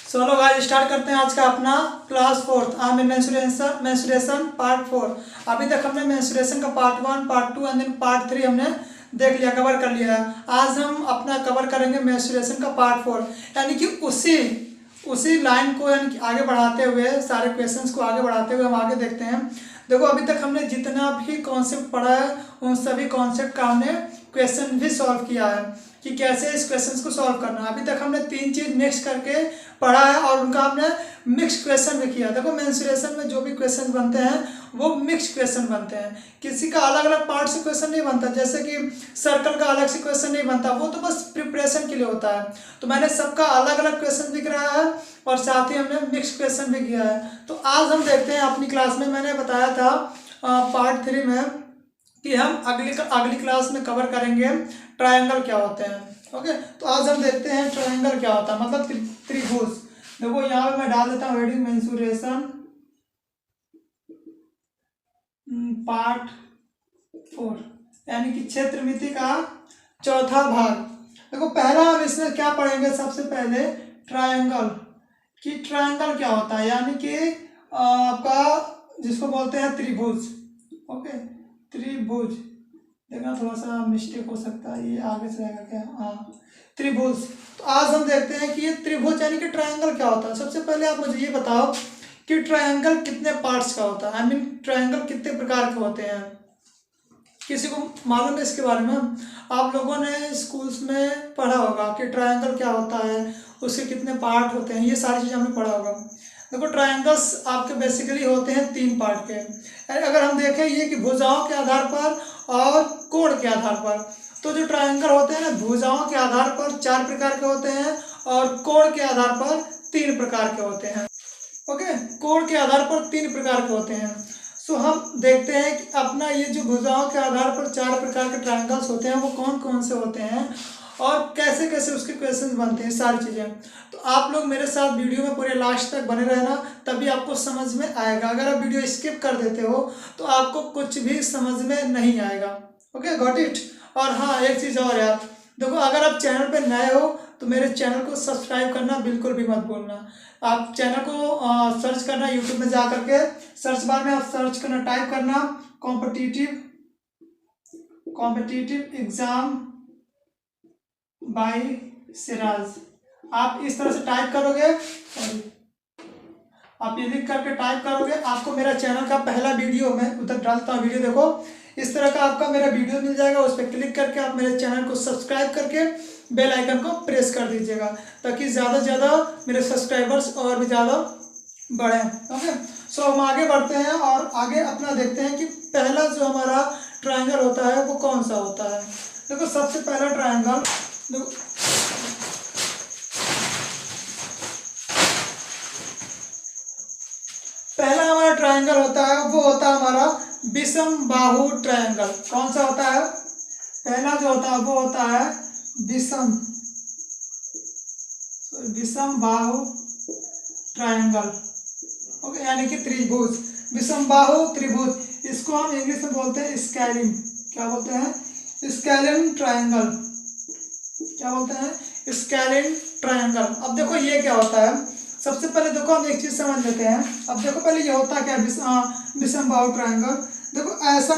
चलो guys start करते हैं आज का अपना क्लास फोर्थ मेंस्ट्रुएशन पार्ट 4। अभी तक हमने मेंस्ट्रुएशन का part 1, part 2 and then part 3 हमने देख लिया, कवर कर लिया है। आज हम अपना कवर करेंगे मेंस्ट्रुएशन का पार्ट 4, यानी कि उसी लाइन को यानी कि आगे बढ़ाते हुए, सारे क्वेश्चंस को आगे बढ़ाते हुए हम आगे देखते हैं। देखो अभी तक हमने जितना भी कॉन्सेप्ट पढ़ा है उन सभी कॉन्सेप्ट का हमने क्वेश्चन भी सॉल्व किया है कि कैसे इस क्वेश्चन को सॉल्व करना है। अभी तक हमने 3 चीज़ मिक्स करके पढ़ा है और उनका हमने मिक्स क्वेश्चन भी किया। देखो मेंस्ट्रुएशन में जो भी क्वेश्चन बनते हैं वो मिक्स क्वेश्चन बनते हैं, किसी का अलग अलग पार्ट से क्वेश्चन नहीं बनता, जैसे कि सर्कल का अलग से क्वेश्चन नहीं बनता, वो तो बस प्रिपरेशन के लिए होता है। तो मैंने सबका अलग अलग क्वेश्चन भी कराया है और साथ ही हमने मिक्स क्वेश्चन भी किया है। तो आज हम देखते हैं अपनी क्लास में, मैंने बताया था पार्ट 3 में कि हम अगली क्लास में कवर करेंगे ट्रायंगल क्या होते हैं। ओके, तो आज हम देखते हैं ट्रायंगल क्या होता है, मतलब त्रिभुज। देखो यहाँ पे मैं डाल देता हूँ हेडिंग मेंस्ट्रुएशन पार्ट 4, यानी कि क्षेत्रमिति का चौथा भाग। देखो पहला हम इसमें क्या पढ़ेंगे, सबसे पहले ट्रायंगल कि ट्रायंगल क्या होता है, यानी कि आपका जिसको बोलते हैं त्रिभुज। ओके, त्रिभुज देखना थोड़ा सा मिस्टेक हो सकता है, ये आगे से आएगा क्या, हाँ त्रिभुज। तो आज हम देखते हैं कि ये त्रिभुज यानी कि ट्रायंगल क्या होता है। सबसे पहले आप मुझे ये बताओ कि ट्रायंगल कितने पार्ट्स का होता है, आई मीन ट्रायंगल कितने प्रकार के होते हैं, किसी को मालूम है इसके बारे में? आप लोगों ने स्कूल्स में पढ़ा होगा कि ट्रायंगल क्या होता है, उसके कितने पार्ट होते हैं, ये सारी चीज़ें हमने पढ़ा होगा। देखो ट्रायंगल्स आपके बेसिकली होते हैं 3 पार्ट के। अगर हम देखें ये कि भुजाओं के आधार पर और कोण के आधार पर, तो जो ट्रायंगल होते हैं ना, भुजाओं के आधार पर 4 प्रकार के होते हैं और कोण के आधार पर 3 प्रकार के होते हैं। ओके, कोण के आधार पर 3 प्रकार के होते हैं। सो हम देखते हैं कि अपना ये जो भुजाओं के आधार पर 4 प्रकार के ट्रायंगल्स होते हैं वो कौन कौन से होते हैं और कैसे कैसे उसके क्वेश्चंस बनते हैं, सारी चीज़ें। तो आप लोग मेरे साथ वीडियो में पूरे लास्ट तक बने रहना, तभी आपको समझ में आएगा। अगर आप वीडियो स्किप कर देते हो तो आपको कुछ भी समझ में नहीं आएगा। Okay, got it. और हाँ, एक चीज़ और यार, देखो अगर आप चैनल पे नए हो तो मेरे चैनल को सब्सक्राइब करना बिल्कुल भी मत भूलना। आप चैनल को सर्च करना यूट्यूब में जा करके, सर्च बार में आप सर्च करना, टाइप करना कॉम्पिटिटिव एग्जाम बाय सिराज। आप इस तरह से टाइप करोगे, आप ये लिख करके टाइप करोगे, आपको मेरा चैनल का पहला वीडियो, मैं उधर डालता हूँ वीडियो, देखो इस तरह का आपका मेरा वीडियो मिल जाएगा। उस पर क्लिक करके आप मेरे चैनल को सब्सक्राइब करके बेल आइकन को प्रेस कर दीजिएगा, ताकि ज़्यादा से ज़्यादा मेरे सब्सक्राइबर्स और भी ज़्यादा बढ़ें। ओके, सो हम आगे बढ़ते हैं और आगे अपना देखते हैं कि पहला जो हमारा ट्रायंगल होता है वो कौन सा होता है। देखो सबसे पहला ट्रायंगल, देखो पहला हमारा ट्रायंगल होता है वो होता है हमारा विषम बाहु ट्रायंगल। कौन सा होता है? पहला जो होता है वो होता है विषम बाहु ट्रायंगल। ओके, यानी कि त्रिभुज, विषम बाहु त्रिभुज। इसको हम इंग्लिश में बोलते हैं स्केलिन। क्या बोलते हैं? Scalene triangle. क्या बोलते हैं? Scalene triangle. अब देखो ये क्या होता है, सबसे पहले देखो हम एक चीज समझ लेते हैं। अब देखो पहले ये होता क्या, विषम बाहु ट्रायंगल। देखो ऐसा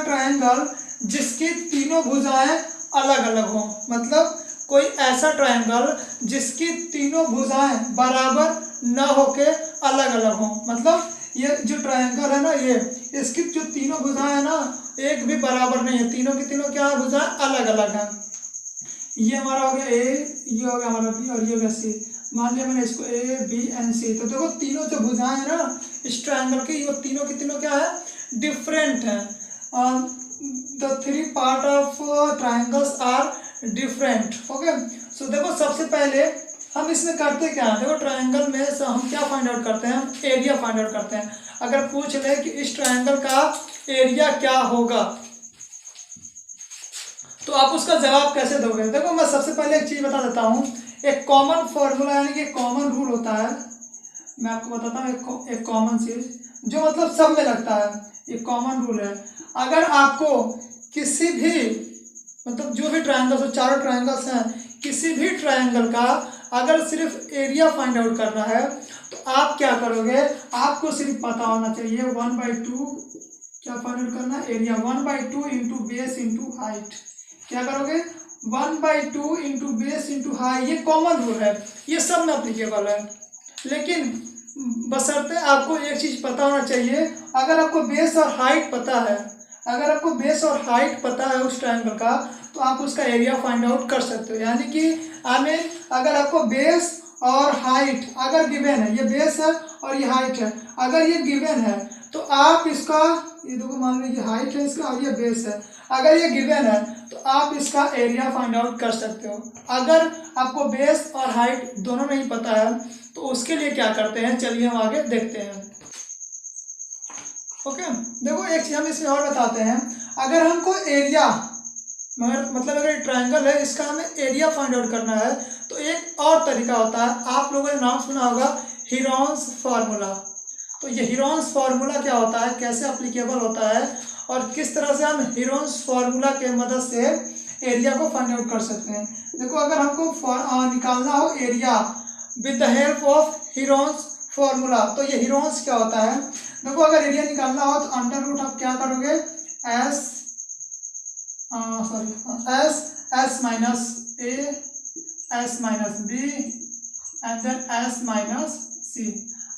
ट्रायंगल जिसकी तीनों भुजाएं अलग अलग हो, मतलब कोई ऐसा ट्रायंगल जिसकी तीनों भुजाएं बराबर न होके अलग अलग हो। मतलब ये जो ट्रायंगल है ना, ये इसकी जो तीनों भुजाएं है ना, एक भी बराबर नहीं है, तीनों की तीनों क्या है, भुजाएं अलग अलग हैं। ये हमारा हो गया ए, ये हो गया हमारा बी और ये हो गया सी। मान लिया मैंने इसको ए बी एंड सी। तो देखो तीनों जो भुजाएं हैं ना इस ट्रायंगल की, ये तीनों की तीनों क्या है, डिफरेंट है। The 3 part of triangles are different. Okay, so देखो सबसे पहले हम इसमें करते क्या है, देखो ट्रायंगल में हम क्या फाइंड आउट करते हैं, हम एरिया फाइंड आउट करते हैं। अगर पूछ ले कि इस ट्रायंगल का एरिया क्या होगा तो आप उसका जवाब कैसे दोगे। देखो मैं सबसे पहले एक चीज बता देता हूँ, एक कॉमन फॉर्मूला यानी कि कॉमन रूल होता है। मैं आपको बताता हूँ एक कॉमन चीज जो मतलब सब में लगता है, ये कॉमन रूल है। अगर आपको किसी भी, मतलब जो भी ट्रायंगल्स, चारों ट्रायंगल्स हैं, किसी भी ट्रायंगल का अगर सिर्फ एरिया फाइंड आउट करना है तो आप क्या करोगे, आपको सिर्फ पता होना चाहिए 1/2 क्या फाइंड आउट करना है, area 1/2 into base into height. क्या करोगे 1/2 इंटू बेस इंटू हाइट, ये कॉमन रूल है, ये सब में अप्लीकेबल है। लेकिन बशर्ते आपको एक चीज़ पता होना चाहिए, अगर आपको बेस और हाइट पता है, अगर आपको बेस और हाइट पता है उस ट्रायंगल का, तो आप उसका एरिया फाइंड आउट कर सकते हो। यानी कि अगर आपको बेस और हाइट अगर गिवन है, ये बेस है और ये हाइट है, अगर ये गिवन है तो आप इसका, ये देखो मान लो ये हाइट है इसका और ये बेस है, अगर ये गिवन है तो आप इसका एरिया फाइंड आउट कर सकते हो। अगर आपको बेस और हाइट दोनों नहीं पता है तो उसके लिए क्या करते हैं, चलिए हम आगे देखते हैं। ओके, देखो एक चीज हम इसमें और बताते हैं, अगर हमको एरिया मतलब अगर ट्रायंगल है इसका हमें एरिया फाइंड आउट करना है तो एक और तरीका होता है, आप लोगों ने नाम सुना होगा हीरोन्स फार्मूला। तो ये हीरोन्स फार्मूला क्या होता है, कैसे अप्लीकेबल होता है और किस तरह से हम हीरोन्स फार्मूला के मदद से एरिया को फाइंड आउट कर सकते हैं। देखो अगर हमको निकालना हो area with the help of Heron's formula, तो ये हीरोन्स क्या होता है, देखो अगर एरिया निकालना हो तो अंडर रूट आप क्या करोगे S minus A S minus B and then S minus C.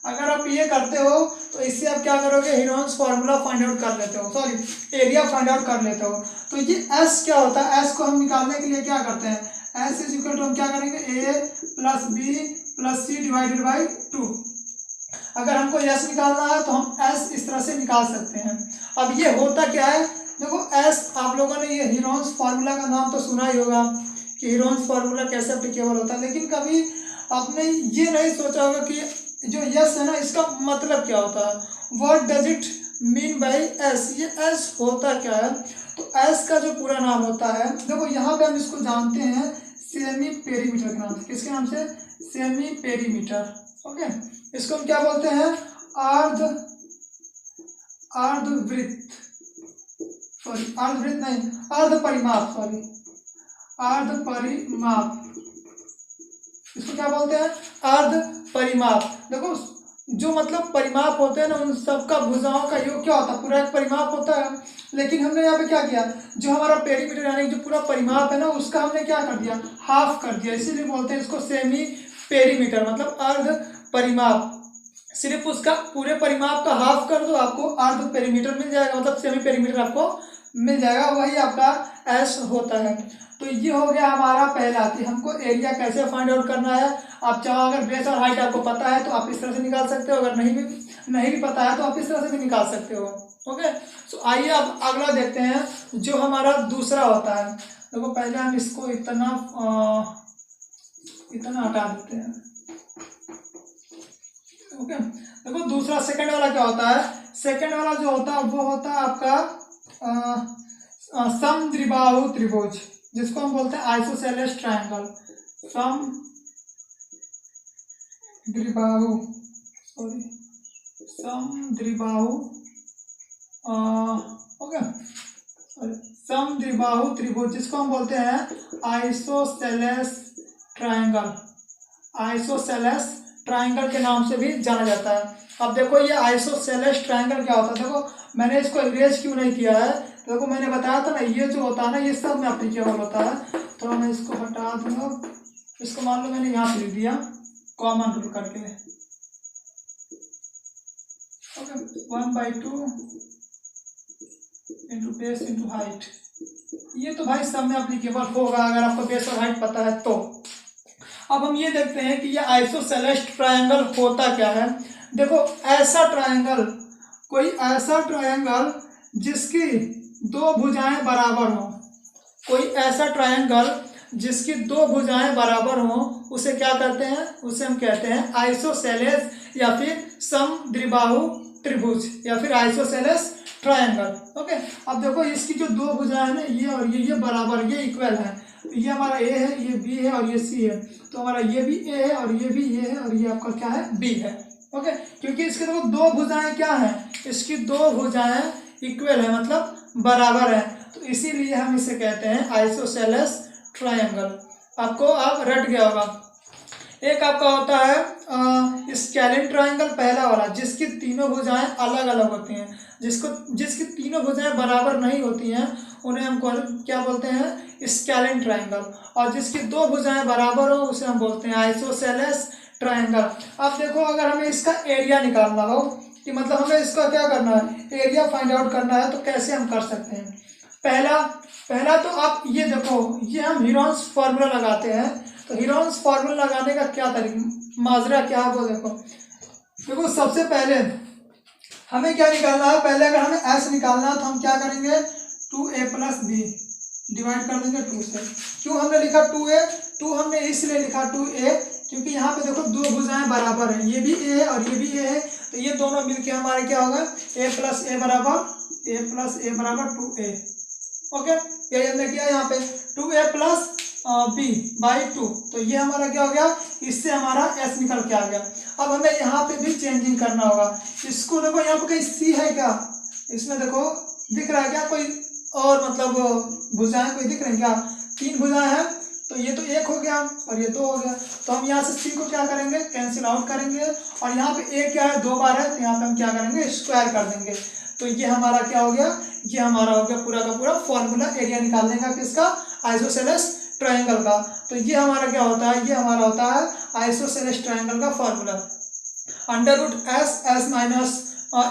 अगर आप ये करते हो तो इससे आप क्या करोगे, हीरोन्स फार्मूला फाइंड आउट कर लेते हो, सॉरी एरिया फाइंड आउट कर लेते हो। तो ये एस क्या होता है, एस को हम निकालने के लिए क्या करते हैं, एस इज इक्वल टू हम क्या करेंगे A plus B plus C divided by 2। अगर हमको एस निकालना है तो हम एस इस तरह से निकाल सकते हैं। अब ये होता क्या है, देखो एस, आप लोगों ने ये हीरोन्स फार्मूला का नाम तो सुना ही होगा कि हीरोन्स फार्मूला कैसे अप्लीकेबल होता है, लेकिन कभी आपने ये नहीं सोचा होगा कि जो यस है ना इसका मतलब क्या होता है, what does it mean by S, ये एस होता क्या है। तो एस का जो पूरा नाम होता है, देखो यहाँ पे हम इसको जानते हैं सेमी पेरीमीटर के नाम से, किसके नाम से, सेमी पेरीमीटर। ओके, इसको हम क्या बोलते हैं, अर्धवृत्त, सॉरी अर्धवृत्त नहीं, अर्ध परिमाप, सॉरी अर्ध परिमाप, इसको क्या बोलते हैं, अर्ध परिमाप। देखो जो मतलब परिमाप होते हैं ना उन सबका भुजाओं का योग क्या होता है, पूरा एक परिमाप होता है। लेकिन हमने यहाँ पे क्या किया, जो हमारा पेरीमीटर यानी जो पूरा परिमाप है ना उसका हमने क्या कर दिया, हाफ कर दिया, इसीलिए बोलते हैं इसको सेमी पेरीमीटर, मतलब अर्ध परिमाप। सिर्फ उसका पूरे परिमाप का हाफ कर दो, आपको अर्ध पेरीमीटर मिल जाएगा, मतलब सेमी पेरीमीटर आपको मिल जाएगा, वही आपका एस होता है। तो ये हो गया हमारा पहला कि हमको एरिया कैसे फाइंड आउट करना है। आप चाहो अगर बेस और हाइट आपको पता है तो आप इस तरह से निकाल सकते हो, अगर नहीं भी पता है तो आप इस तरह से भी निकाल सकते हो। ओके, तो आइए अब अगला देखते हैं जो हमारा दूसरा होता है। देखो पहले हम इसको इतना हटा देते हैं। ओके, देखो दूसरा सेकंड वाला क्या होता है, सेकंड वाला जो होता है वो होता है आपका समद्विबाहु त्रिभुज, जिसको हम बोलते हैं आइसोसेलेस ट्रायंगल, समद्विबाहु त्रिभुज, जिसको हम बोलते हैं आइसोसेलेस ट्रायंगल, आइसोसेलेस ट्रायंगल के नाम से भी जाना जाता है। अब देखो ये आइसोसेलेस ट्रायंगल क्या होता है, देखो मैंने इसको इरेज क्यों नहीं किया है, देखो मैंने बताया था ना ये जो होता है ना ये सब में एप्लीकेबल होता है। तो मैं इसको हटा दूंगा, इसको मान लो मैंने यहाँ पे लिख दिया कॉमन रूल करके। Okay, 1/2 into base into height, ये तो भाई सब में एप्लीकेबल होगा अगर आपको बेस और हाइट पता है तो। अब हम ये देखते हैं कि ये आइसोसेलेस ट्रायंगल होता क्या है। देखो ऐसा ट्रायंगल, कोई ऐसा ट्रायंगल जिसकी दो भुजाएं बराबर हों, कोई ऐसा ट्रायंगल जिसकी दो भुजाएं बराबर हों उसे क्या कहते हैं, उसे हम कहते हैं आइसोसेलेस या फिर समद्विबाहु त्रिभुज या फिर आइसोसेलेस ट्रायंगल। ओके, अब देखो इसकी जो दो भुजाएं हैं ना ये और ये बराबर, ये इक्वल है। ये हमारा ए है, ये बी है और ये सी है, तो हमारा ये भी ए है और ये भी ए है और ये आपका क्या है, बी है। ओके, क्योंकि इसके देखो दो भुजाएं क्या हैं, इसकी दो भुजाएं इक्वल है मतलब बराबर है, तो इसीलिए हम इसे कहते हैं आइसोसेलेस ट्रायंगल। आपको अब रट गया होगा। एक आपका होता है स्केलिन ट्रायंगल, पहला वाला जिसकी तीनों भुजाएं अलग अलग होती हैं, जिसकी तीनों भुजाएं बराबर नहीं होती हैं उन्हें हम क्या बोलते हैं, स्केलिन ट्रायंगल। और जिसकी दो भुजाएं बराबर हो उसे हम बोलते हैं आइसोसेलेस ट्रायंगल। अब देखो अगर हमें इसका एरिया निकालना हो कि मतलब हमें इसका क्या करना है, एरिया फाइंड आउट करना है, तो कैसे हम कर सकते हैं। पहला तो आप ये देखो, ये हम हीरोन्स फार्मूला लगाते हैं। तो हीरोन्स फार्मूला लगाने का क्या तरीका, माजरा क्या है वो देखो सबसे पहले हमें क्या निकालना है, पहले अगर हमें एस निकालना है तो हम क्या करेंगे, 2a + b डिवाइड कर देंगे 2 से। क्यों हमने लिखा 2a, 2 हमने इसलिए लिखा 2a क्योंकि यहाँ पे देखो दो भुजाएं बराबर हैं, ये भी a है और ये भी a है, तो ये दोनों मिलके हमारे क्या होगा, a + a बराबर 2a। ओके, ये हमने किया यहाँ पे 2a + b/2, तो ये हमारा क्या हो गया, इससे हमारा s निकल के आ गया। अब हमें यहाँ पे भी चेंजिंग करना होगा। इसको देखो यहाँ पे कहीं c है क्या, इसमें देखो दिख रहा है क्या कोई और मतलब भुजाएं कोई दिख रही हैं क्या, 3 भुजाएं हैं, तो ये तो 1 हो गया और ये 2 हो गया। तो हम यहाँ से c को क्या करेंगे, कैंसिल आउट करेंगे, और यहाँ पे a क्या है, 2 बार है, तो यहाँ पे हम क्या करेंगे, स्क्वायर कर देंगे। तो ये हमारा क्या हो गया, ये हमारा हो गया पूरा का पूरा फॉर्मूला एरिया निकालने का, किसका, आइसोसेलेस ट्रायंगल का। तो ये हमारा क्या होता है, ये हमारा होता है आइसोसेलेस ट्रायंगल का फॉर्मूला, √s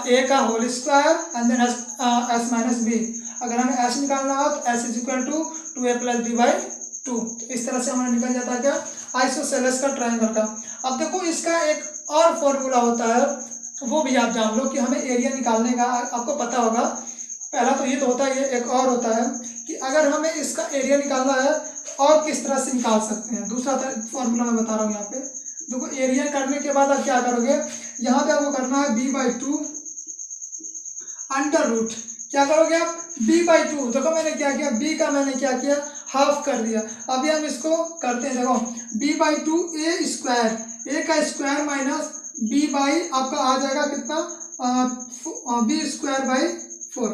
a का whole square and then s - b। अगर हमें s निकालना हो तो s = 2a + b/2। तो इस तरह से हमारा निकल जाता है क्या, आइसोसेलेस का ट्रायंगल का। अब देखो इसका एक और फॉर्मूला होता है, वो भी आप जान लो कि हमें एरिया निकालने का, आपको पता होगा। पहला तो ये तो होता है, ये एक और होता है कि अगर हमें इसका एरिया निकालना है और किस तरह से निकाल सकते हैं। दूसरा फॉर्मूला मैं बता रहा हूँ यहाँ पे, देखो एरिया करने के बाद आप क्या करोगे, यहाँ पे आपको करना है b/2 √, क्या करोगे आप, b/2। देखो मैंने क्या किया, b का मैंने क्या किया, हाफ कर दिया। अभी हम इसको करते हैं, देखो b/2 a का स्क्वायर माइनस b आपका आ जाएगा कितना, b²/4।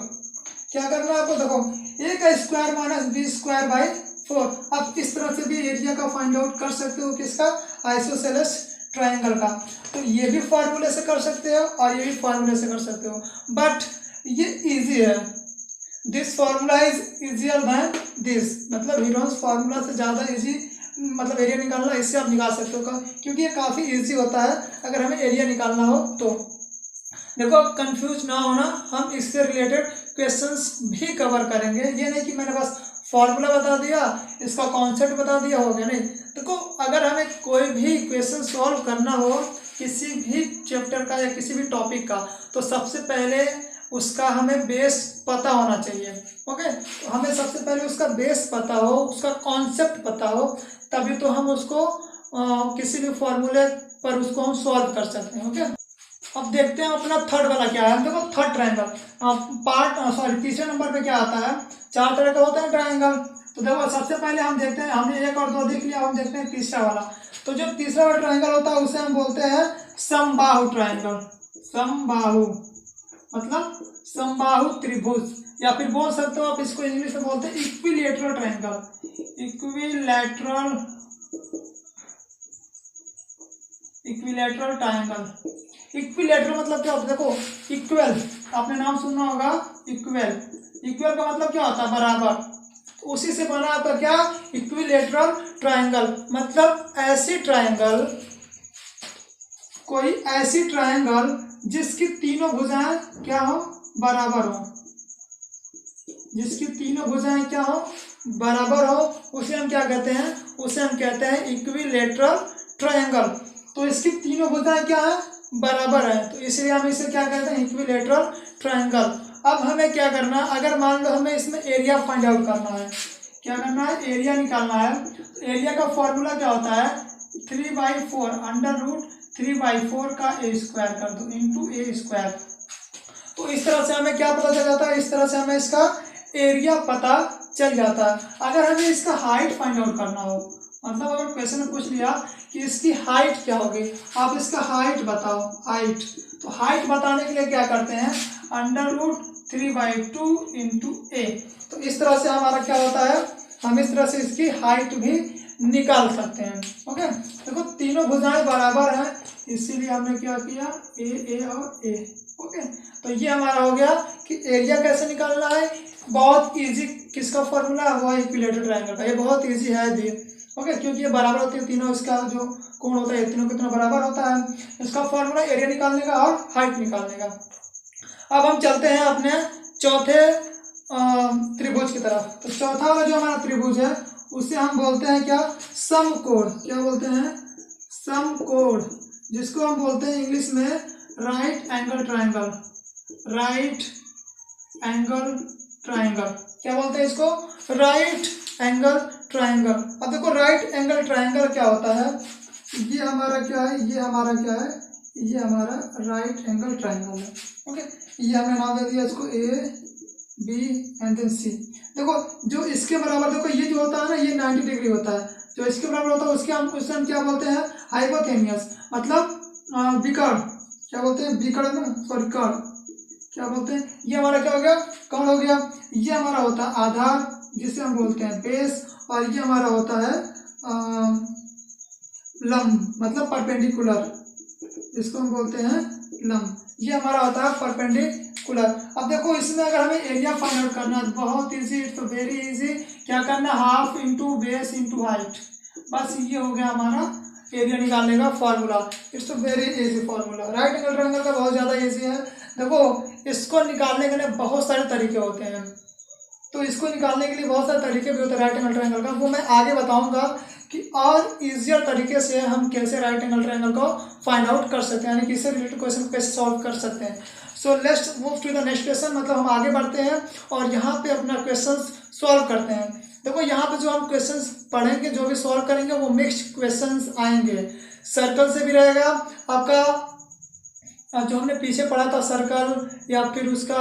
क्या करना है आपको, देखो a का स्क्वायर माइनस b²/4। अब इस तरह से भी एरिया का फाइंड आउट कर सकते हो, किसका, आइसोसेलेस ट्रायंगल का। तो ये भी फार्मूले से कर सकते हो और ये भी फार्मूले से कर सकते हो, बट ये इजी है। This formula is easier than this, मतलब हीरोन्स फार्मूला से ज़्यादा इजी, मतलब एरिया निकालना इससे आप निकाल सकते हो, क्योंकि ये काफ़ी इजी होता है अगर हमें एरिया निकालना हो तो। देखो कंफ्यूज ना होना, हम इससे रिलेटेड क्वेश्चंस भी कवर करेंगे। ये नहीं कि मैंने बस फॉर्मूला बता दिया, इसका कॉन्सेप्ट बता दिया, हो गया, नहीं। देखो अगर हमें कोई भी क्वेश्चन सॉल्व करना हो किसी भी चैप्टर का या किसी भी टॉपिक का, तो सबसे पहले उसका हमें बेस पता होना चाहिए। ओके, तो हमें सबसे पहले उसका बेस पता हो, उसका कॉन्सेप्ट पता हो, तभी तो हम उसको किसी भी फॉर्मूले पर उसको हम सॉल्व कर सकते हैं। ओके, अब देखते हैं अपना थर्ड वाला क्या है। देखो थर्ड ट्रायंगल तीसरे नंबर पे क्या आता है, 4 तरह का होता है ट्रायंगल। तो देखो सबसे पहले हम देखते हैं, हमने 1 और 2 देख लिया, हम देखते हैं तीसरा वाला। तो जो तीसरा वाला ट्रायंगल होता है उसे हम बोलते हैं समबाहु ट्रायंगल। समबाहु मतलब समबाहु त्रिभुज, या फिर बोल सकते हो आप इसको इंग्लिश में बोलते हैं equilateral triangle. Equilateral triangle. Equilateral मतलब क्या होता है, देखो इक्वल, आपने नाम सुना होगा, इक्वल का मतलब क्या होता है, बराबर। उसी से बना आपका क्या, इक्विलैटरल ट्रायंगल। मतलब ऐसी ट्रायंगल, कोई ऐसी ट्रायंगल जिसकी तीनों भुजाएं क्या हो, बराबर हो, जिसकी तीनों भुजाएं क्या हो, बराबर हो, उसे हम क्या कहते हैं, उसे हम कहते हैं इक्विलैटरल ट्रायंगल। तो इसकी तीनों भुजाएं क्या है, बराबर है, तो इसलिए हम इसे क्या कहते हैं, इक्विलैटरल ट्रायंगल। अब हमें क्या करना है, अगर मान लो हमें इसमें एरिया फाइंड आउट करना है, क्या करना है, एरिया निकालना है। एरिया का फॉर्मूला क्या होता है, 3/4 √3/4 का a² कर दो इंटू a²। तो इस तरह से हमें क्या पता चल जाता है, इस तरह से हमें इसका एरिया पता चल जाता है। अगर हमें इसका हाइट फाइंड आउट करना हो, मतलब अगर क्वेश्चन में पूछ लिया कि इसकी हाइट क्या होगी, आप इसका हाइट बताओ, हाइट। तो हाइट बताने के लिए क्या करते हैं, √3/2 इंटू a। तो इस तरह से हमारा क्या होता है, हम इस तरह से इसकी हाइट भी निकाल सकते हैं। ओके, देखो तीनों भुजाएं बराबर हैं, इसीलिए हमने क्या किया, ए और ए। ओके, तो ये हमारा हो गया कि एरिया कैसे निकालना है, बहुत इजी। किसका फॉर्मूला है, वो इक्विलेटरल ट्रायंगल का। ये बहुत इजी है भी। ओके, क्योंकि ये बराबर होती है तीनों, इसका जो कोण होता है तीनों कितना बराबर होता है। इसका फॉर्मूला एरिया निकालने का और हाइट निकालने का। अब हम चलते हैं अपने चौथे त्रिभुज की तरफ। तो चौथा वाला जो हमारा त्रिभुज है उसे हम बोलते हैं क्या, समकोण। क्या बोलते हैं, समकोण, जिसको हम बोलते हैं इंग्लिश में right angle triangle. Right angle triangle, क्या बोलते हैं इसको, राइट एंगल ट्रायंगल। अब देखो राइट एंगल ट्रायंगल क्या होता है, ये हमारा क्या है, ये हमारा क्या है, ये हमारा राइट एंगल ट्रायंगल है। ओके, ये हमने नाम दे दिया इसको ए बी एंड देन सी। देखो जो इसके बराबर, देखो ये जो होता है ना, ये 90 डिग्री होता है। जो इसके बराबर होता है उसके हम क्या बोलते हैं, हाइपोथेनियस, मतलब विकर्ण। क्या बोलते हैं, विकर्ण, सॉरी कर्ण, क्या बोलते हैं। ये हमारा क्या हो गया, कर्ण हो गया। ये हमारा होता है आधार, जिसे हम बोलते हैं बेस, और ये हमारा होता है लंब, मतलब परपेंडिकुलर, इसको हम बोलते हैं लंब। ये हमारा होता है परपेंडिकुलर। अब देखो इसमें अगर हमें एरिया फाइंड आउट करना है, बहुत इजी, इट्स वेरी इजी। क्या करना, half into base into height, बस ये हो गया हमारा एरिया निकालने का formula. It's very easy formula. Right angle triangle का बहुत ज़्यादा इजी है। देखो इसको निकालने के लिए बहुत सारे तरीके होते हैं, तो इसको निकालने के लिए बहुत सारे तरीके भी होते हैं राइट एंगल ट्रायंगल का, वो मैं आगे बताऊंगा कि और इजियर तरीके से हम कैसे राइट एंगल ट्रायंगल को फाइंड आउट कर सकते हैं, यानी कि इससे रिलेटेड क्वेश्चन को कैसे सॉल्व कर सकते हैं। So let's move to the next question, मतलब हम आगे बढ़ते हैं और यहाँ पे अपना क्वेश्चन सॉल्व करते हैं। देखो यहाँ पे जो हम क्वेश्चन पढ़ेंगे, जो भी सॉल्व करेंगे, वो मिक्स्ड क्वेश्चन आएंगे। सर्कल से भी रहेगा आपका, जो हमने पीछे पढ़ा था सर्कल, या फिर उसका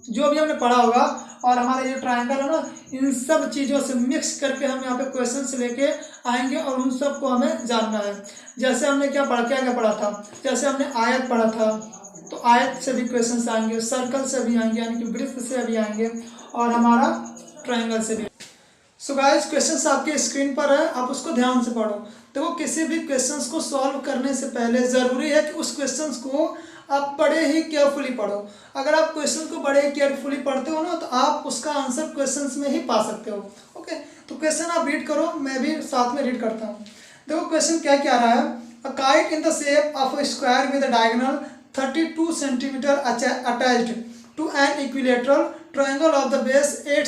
जो भी हमने पढ़ा होगा, और हमारा ये ट्रायंगल है ना, इन सब चीज़ों से मिक्स करके हम यहाँ पे क्वेश्चंस लेके आएंगे और उन सब को हमें जानना है। जैसे हमने क्या पढ़ा था, जैसे हमने आयत पढ़ा था, तो आयत से भी क्वेश्चंस आएंगे, सर्कल से भी आएंगे, यानी कि वृत्त से भी आएंगे, और हमारा ट्रायंगल से भी। सो गाइस क्वेश्चंस आपके स्क्रीन पर है, आप उसको ध्यान से पढ़ो। देखो किसी भी क्वेश्चंस को सॉल्व करने से पहले ज़रूरी है कि उस क्वेश्चंस को आप बड़े ही केयरफुली पढ़ो। अगर आप क्वेश्चन को बड़े ही केयरफुली पढ़ते हो ना, तो आप उसका आंसर क्वेश्चंस में ही पा सकते हो। ओके, तो क्वेश्चन आप रीड करो, मैं भी साथ में रीड करता हूँ। देखो क्वेश्चन क्या क्या रहा है, a kite in the shape of a square with a diagonal 32 centimetre attached to an equilateral triangle of the base 8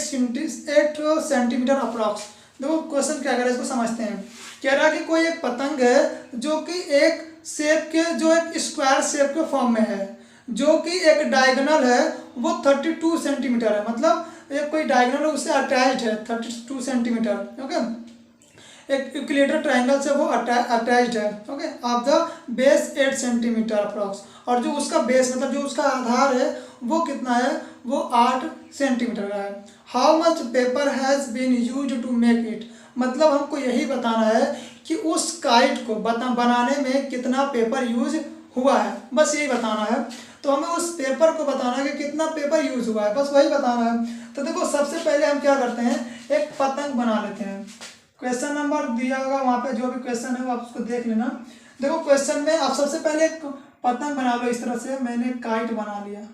centimetre approx. देखो क्वेश्चन क्या कह रहा है, इसको समझते हैं। कह रहा है कि कोई एक पतंग है जो कि एक शेप के, जो एक स्क्वायर शेप के फॉर्म में है, जो कि एक डायगोनल है, वो 32 सेंटीमीटर है, मतलब एक कोई डायगोनल उससे अटैच्ड है 32 सेंटीमीटर। ओके, एक इक्विलेटरल ट्रायंगल से वो अटैच्ड है। Okay, of the base 8 centimetre approx, और जो उसका बेस, मतलब जो उसका आधार है, वो कितना है, वो 8 सेंटीमीटर का है। How much paper has been used to make it, मतलब हमको यही बताना है कि उस काइट को बनाने में कितना पेपर यूज हुआ है, बस यही बताना है। तो हमें उस पेपर को बताना है कि कितना पेपर यूज हुआ है, बस वही बताना है। तो देखो सबसे पहले हम क्या करते हैं, एक पतंग बना लेते हैं। क्वेश्चन नंबर दिया होगा वहाँ पे, जो भी क्वेश्चन है वो आप उसको देख लेना। देखो क्वेश्चन में आप सबसे पहले एक पतंग बना लो। इस तरह से मैंने काइट बना लिया,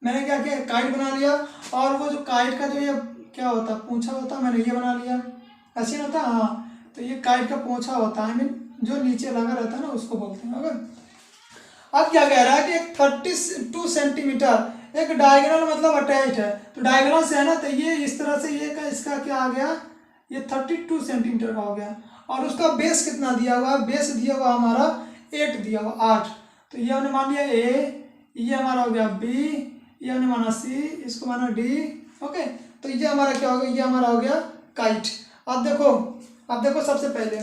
मैंने क्या किया, काइट बना लिया, और वो जो काइट का जो ये क्या होता है, पूंछा होता है, मैंने ये बना लिया, ऐसे होता है, हाँ। तो ये काइट का पोंछा होता है, मीन जो नीचे लगा रहता है ना, उसको बोलते हैं। ओके, अब क्या कह रहा है कि एक 32 सेंटीमीटर एक डायगोनल मतलब अटैच है, तो डायगोनल से है ना, तो ये इस तरह से ये का इसका क्या आ गया, ये 32 सेंटीमीटर का हो गया। और उसका बेस कितना दिया हुआ है, बेस दिया हुआ हमारा 8 दिया हुआ, 8। तो ये हमने मान लिया ए, ये हमारा हो गया बी, ये हमने माना सी, इसको माना डी। ओके, तो ये हमारा क्या हो गया, ये हमारा हो गया काइट। अब देखो सबसे पहले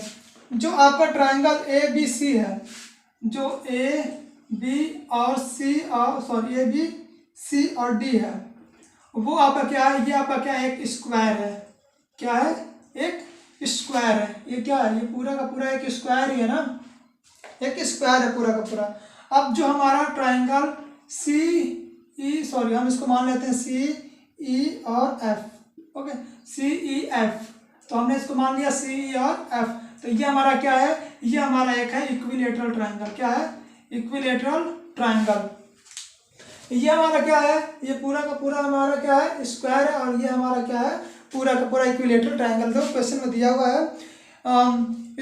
जो आपका ट्रायंगल ए बी सी है, जो ए बी और सी और सॉरी ए बी सी और डी है, वो आपका क्या है, ये आपका क्या है, एक स्क्वायर है। क्या है, एक स्क्वायर है। ये क्या है, ये पूरा का पूरा एक स्क्वायर ही है ना, एक स्क्वायर है पूरा का पूरा। अब जो हमारा ट्रायंगल सी ई, सॉरी हम इसको मान लेते हैं सी ई और एफ। ओके, सी ई एफ, तो हमने इसको मान लिया सी और एफ। तो ये हमारा क्या है, ये हमारा एक है इक्विलेटरल ट्रायंगल। क्या है, इक्विलेटरल ट्रायंगल। ये हमारा क्या है, ये पूरा का पूरा हमारा क्या है, स्क्वायर है, और ये हमारा क्या है, पूरा का पूरा इक्विलेटरल ट्रायंगल। देखो क्वेश्चन में दिया हुआ है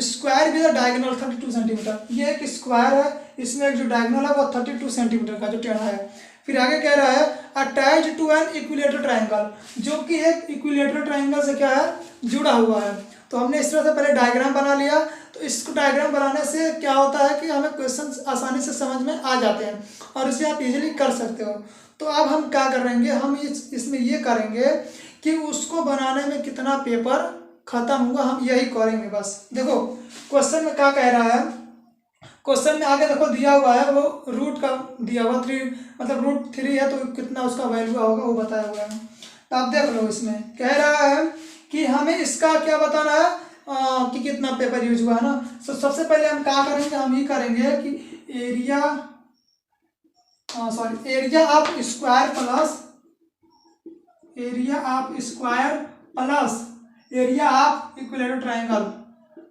स्क्वायर विद डायगोनल 32 सेंटीमीटर। ये एक स्क्वायर है, इसमें एक जो डायगोनल है वो 32 सेंटीमीटर का जो टेढ़ा है। फिर आगे कह रहा है attach to an equilateral triangle, जो कि एक इक्विलेटरल ट्रायंगल से क्या है, जुड़ा हुआ है। तो हमने इस तरह से पहले डायग्राम बना लिया। तो इसको डायग्राम बनाने से क्या होता है कि हमें क्वेश्चन आसानी से समझ में आ जाते हैं और इसे आप इजीली कर सकते हो। तो अब हम क्या करेंगे, हम इसमें ये करेंगे कि उसको बनाने में कितना पेपर खत्म हुआ, हम यही करेंगे बस। देखो क्वेश्चन में क्या कह रहा है, क्वेश्चन में आगे देखो दिया हुआ है, वो रूट का दिया हुआ 3, मतलब √3 है, तो कितना उसका वैल्यू होगा वो बताया हुआ है। तो आप देख लो, इसमें कह रहा है कि हमें इसका क्या बताना है कि कितना पेपर यूज हुआ है ना। तो सबसे पहले हम क्या करेंगे, हम ये करेंगे कि area of square plus area of equilateral triangle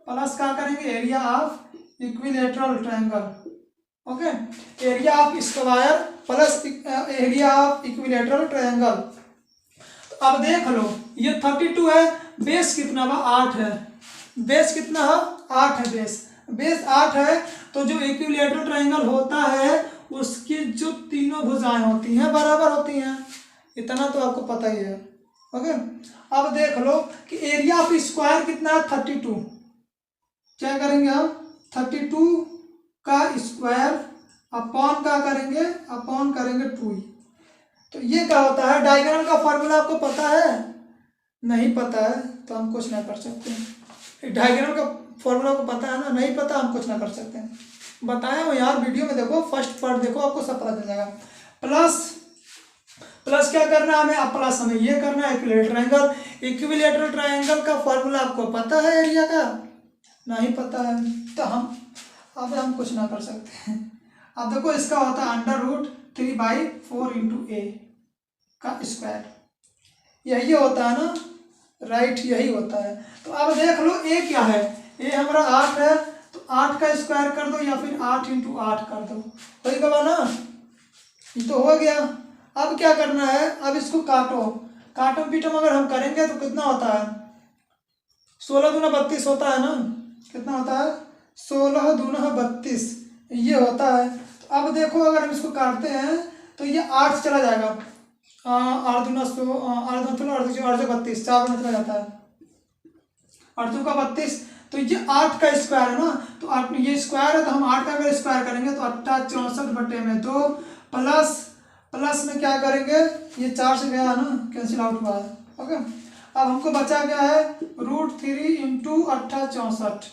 plus क्या करेंगे, area of equilateral triangle. Okay, area of square plus area of equilateral triangle. तो अब देख लो, ये 32 है, बेस कितना बा, 8 है। बेस कितना है, 8 है। बेस 8 है। तो जो इक्विलेटरल ट्रायंगल होता है उसकी जो तीनों भुजाएं होती हैं बराबर होती हैं, इतना तो आपको पता ही है। ओके, अब देख लो कि एरिया ऑफ स्क्वायर कितना है, 32। क्या करेंगे हम, 32 का स्क्वायर अपॉन क्या करेंगे, अपॉन करेंगे 2। तो ये क्या होता है, डायगोनल का फॉर्मूला आपको पता है, नहीं पता है तो हम कुछ नहीं कर सकते। डायगोनल का फॉर्मूला को पता है ना, नहीं पता हम कुछ ना कर सकते हैं। बताया हो यार, वीडियो में देखो, फर्स्ट पार्ट देखो, आपको सब पता चल जाएगा। प्लस क्या करना है हमें, अब प्लस हमें ये करना है इक्विलेटरल ट्रायंगल का फॉर्मूला आपको पता है, एरिया का नहीं पता है तो हम कुछ ना कर सकते हैं। अब देखो इसका होता है √3/4 × a का स्क्वायर, यही होता है ना, राइट, यही होता है। तो अब देख लो ए क्या है, ए हमारा 8 है, तो 8 का स्क्वायर कर दो या फिर 8 × 8 कर दो, वही कहा ना, ये तो हो गया। अब क्या करना है, अब इसको काटो पीटम अगर हम करेंगे तो कितना होता है, 16 दूना 32 होता है ना, कितना होता है, 16 दूना 32 ये होता है। तो अब देखो अगर हम इसको काटते हैं तो ये 8 चला जाएगा, 8 दूना 32, 4 में चला जाता है, 8 का 32। तो ये 8 का स्क्वायर है ना, तो 8 ये स्क्वायर है, तो हम 8 का अगर स्क्वायर करेंगे तो 8 64/2 प्लस में क्या करेंगे, ये 4 से गया ना, कैंसिल आउट हुआ है। ओके, अब हमको बचा गया है √3 × 8 64,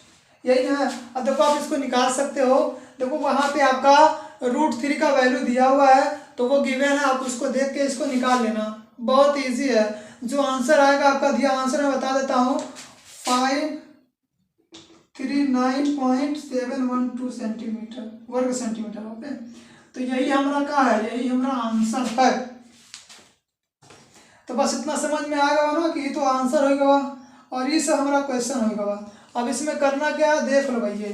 यही है। अब देखो आप इसको निकाल सकते हो, देखो वहाँ पे आपका √3 का वैल्यू दिया हुआ है, तो वो गिवन है, आप उसको देख के इसको निकाल लेना, बहुत इजी है। जो आंसर आएगा आपका दिया आंसर मैं बता देता हूँ, 539.712 सेंटीमीटर, वर्ग सेंटीमीटर। ओके, तो यही हमारा क्या है, यही हमारा आंसर है। तो बस इतना समझ में आ गया ना कि ये तो आंसर होगा और ये सब हमारा क्वेश्चन होगा। अब इसमें करना क्या है, देख लो भाई, ये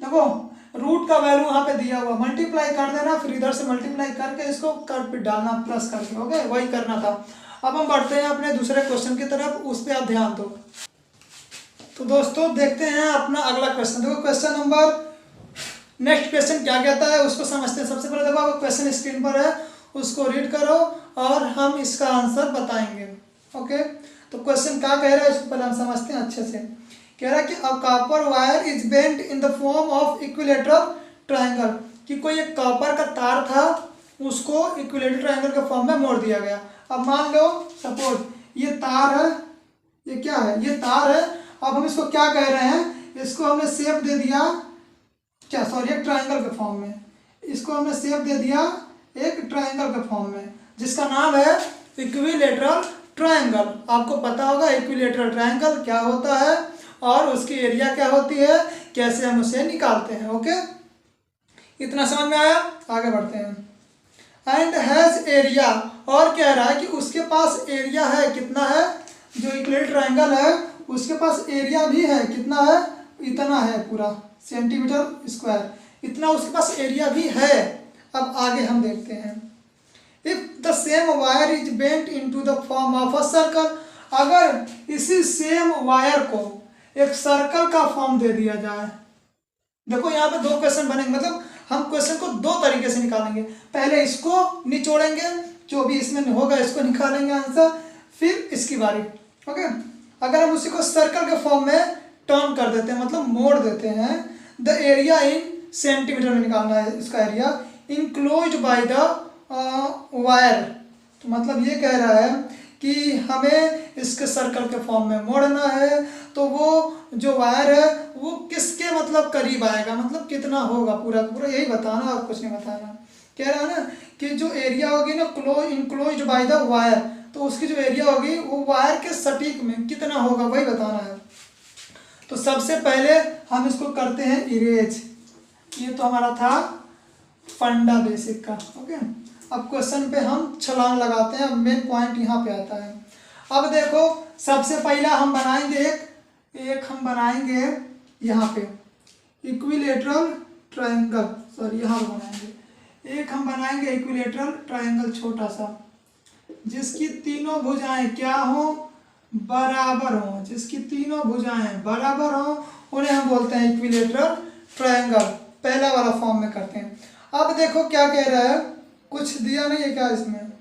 देखो रूट का वैल्यू वहाँ पे दिया हुआ, मल्टीप्लाई कर देना, फिर इधर से मल्टीप्लाई करके इसको कट पे डालना प्लस करके। ओके, वही करना था। अब हम बढ़ते हैं अपने दूसरे क्वेश्चन की तरफ, उस पर आप ध्यान दो। तो दोस्तों देखते हैं अपना अगला क्वेश्चन। देखो क्वेश्चन नंबर, नेक्स्ट क्वेश्चन क्या कहता है उसको समझते हैं। सबसे पहले देखो आपको क्वेश्चन स्क्रीन पर है, उसको रीड करो और हम इसका आंसर बताएंगे। ओके, तो क्वेश्चन क्या कह रहा है इसको पहले हम समझते हैं अच्छे से। कह रहा है कि a copper wire is bent in the form of equilateral triangle, कि कोई एक कॉपर का तार था, उसको इक्विलेटरल ट्रायंगल के फॉर्म में मोड़ दिया गया। अब मान लो सपोज ये तार है, ये क्या है, ये तार है। अब हम इसको क्या कह रहे हैं, इसको हमने शेप दे दिया क्या, सॉरी, एक ट्रायंगल के फॉर्म में, इसको हमने शेप दे दिया एक ट्रायंगल के फॉर्म में, जिसका नाम है इक्विलेटरल ट्रायंगल। आपको पता होगा इक्विलेटरल ट्रायंगल क्या होता है और उसकी एरिया क्या होती है, कैसे हम उसे निकालते हैं। ओके, इतना समझ में आया, आगे बढ़ते हैं। एंड हैज एरिया, और कह रहा है कि उसके पास एरिया है, कितना है, जो इक्विलेटरल ट्रायंगल है उसके पास एरिया भी है, कितना है, इतना है पूरा सेंटीमीटर स्क्वायर, इतना उसके पास एरिया भी है। अब आगे हम देखते हैं, if the same wire is bent into the form of a circle, अगर इसी सेम वायर को एक सर्कल का फॉर्म दे दिया जाए। देखो यहाँ पे दो क्वेश्चन बनेंगे, मतलब हम क्वेश्चन को दो तरीके से निकालेंगे, पहले इसको निचोड़ेंगे, जो भी इसमें होगा इसको निकालेंगे आंसर, फिर इसकी बारी। ओके, अगर हम उसी को सर्कल के फॉर्म में टर्न कर देते हैं, मतलब मोड़ देते हैं, द एरिया इन सेंटीमीटर में निकालना है इसका area, enclosed by the wire, तो मतलब ये कह रहा है कि हमें इसके सर्कल के फॉर्म में मोड़ना है, तो वो जो वायर है वो किसके मतलब करीब आएगा, मतलब कितना होगा, पूरा पूरा यही बताना और कुछ नहीं बताना। कह रहा है ना कि जो एरिया होगी ना इनक्लोज्ड बाय द वायर, तो उसकी जो एरिया होगी वो वायर के सटीक में कितना होगा वही बताना है। तो सबसे पहले हम इसको करते हैं इरेज, ये तो हमारा था फंडा बेसिक का। ओके, अब क्वेश्चन पे हम छलांग लगाते हैं, अब मेन पॉइंट यहाँ पे आता है। अब देखो सबसे पहला हम बनाएंगे एक हम बनाएंगे यहाँ पे इक्विलेटरल ट्रायंगल, सॉरी यहाँ बनाएंगे एक हम बनाएंगे इक्विलेटरल ट्रायंगल छोटा सा, जिसकी तीनों भुजाएं क्या हो, बराबर हो, जिसकी तीनों भुजाएं बराबर हो, उन्हें हम बोलते हैं इक्विलेटरल ट्रायंगल। पहला वाला फॉर्म में करते हैं। अब देखो क्या कह रहा है, कुछ दिया नहीं है क्या इसमें,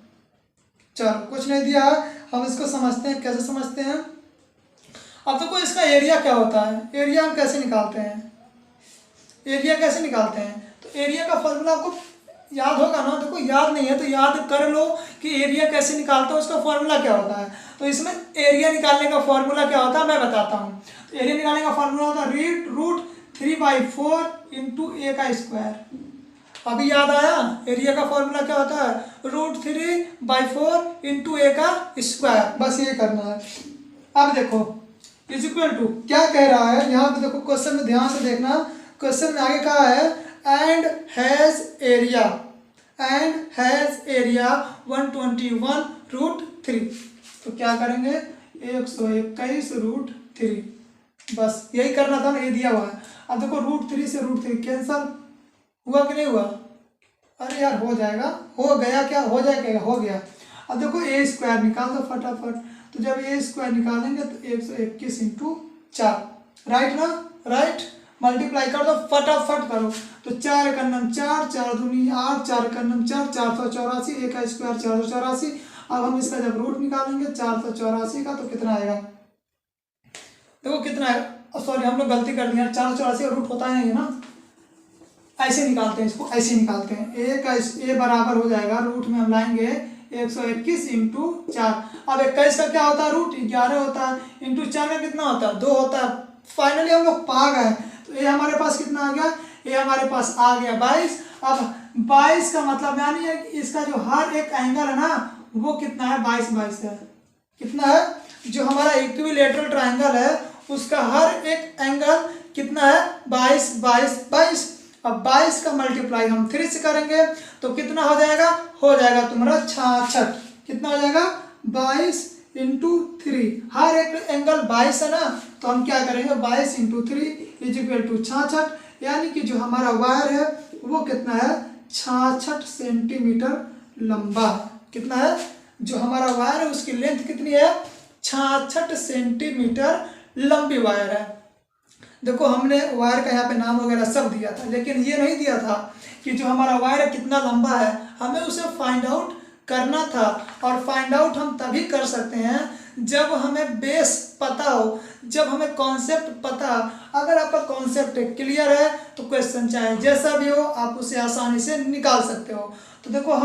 चलो कुछ नहीं दिया है, हम इसको समझते हैं, कैसे समझते हैं। अब देखो इसका एरिया क्या होता है, एरिया हम कैसे निकालते हैं, एरिया कैसे निकालते हैं, तो एरिया का फॉर्मूला आपको याद होगा ना, देखो याद नहीं है तो याद कर लो कि एरिया कैसे निकालते हो, उसका फॉर्मूला क्या होता है। तो इसमें एरिया निकालने का फॉर्मूला क्या होता है मैं बताता हूँ। तो एरिया निकालने का फॉर्मूला होता है रूट 3/4 इंटू ए का स्क्वायर। अभी याद आया, एरिया का फॉर्मूला क्या होता है, √3/4 इंटू ए का स्क्वायर, बस ये करना है। अब देखो इज इक्वल टू क्या कह रहा है यहाँ पे, देखो क्वेश्चन में ध्यान से देखना, क्वेश्चन में आगे कहा है एंड हैज एरिया 121√3, तो क्या करेंगे 121√3, बस यही करना था ना, ये दिया हुआ है। अब देखो √3 से √3 कैंसल हुआ कि नहीं हुआ, अरे यार हो जाएगा, हो गया क्या, हो जाएगा, हो गया। अब देखो ए स्क्वायर निकाल दो फटाफट, तो जब ए स्क्वायर निकालेंगे तो 121 इंटू 4, राइट ना, राइट, मल्टीप्लाई कर दो फटाफट करो, तो 4 का नम 4, 4 दूनी 8, 4 का नम 4, 484, ए का स्क्वायर 484। अब हम इसका जब रूट निकालेंगे 484 का तो कितना आएगा, देखो कितना आएगा, सॉरी हम लोग गलती कर दिया, 484 का रूट होता है ये ना, ऐसे निकालते हैं इसको, ऐसे निकालते हैं, ए बराबर हो जाएगा, रूट में हम लाएंगे 121 इंटू 4। अब 21 का क्या होता है, रूट 11 होता है, इंटू 4 का कितना होता है, 2 होता है। फाइनली हम लोग पा गए, तो ये हमारे पास कितना आ गया, ये हमारे पास आ गया 22। अब 22 का मतलब यानी है कि इसका जो हर एक एंगल है ना वो कितना है, 22 है, कितना है, जो हमारा इक्विलेटरल ट्रायंगल है उसका हर एक एंगल कितना है, 22। अब 22 का मल्टीप्लाई हम 3 से करेंगे तो कितना हो जाएगा तुम्हारा 66, कितना हो जाएगा 22 इंटू 3, हर एक एंगल 22 है ना, तो हम क्या करेंगे 22 इंटू 3 इज इक्वल टू 66, यानी कि जो हमारा वायर है वो कितना है 66 सेंटीमीटर लंबा है, कितना है, जो हमारा वायर है उसकी लेंथ कितनी है 66 सेंटीमीटर लंबी वायर है। देखो हमने वायर का यहाँ पे नाम वगैरह सब दिया था, लेकिन ये नहीं दिया था कि जो हमारा वायर कितना लंबा है, हमें उसे फाइंड आउट करना था। और फाइंड आउट हम तभी कर सकते हैं जब हमें बेस पता हो, जब हमें कॉन्सेप्ट पता। अगर आपका कॉन्सेप्ट क्लियर है तो क्वेश्चन चाहे जैसा भी हो आप उसे आसानी से निकाल सकते हो। तो देखो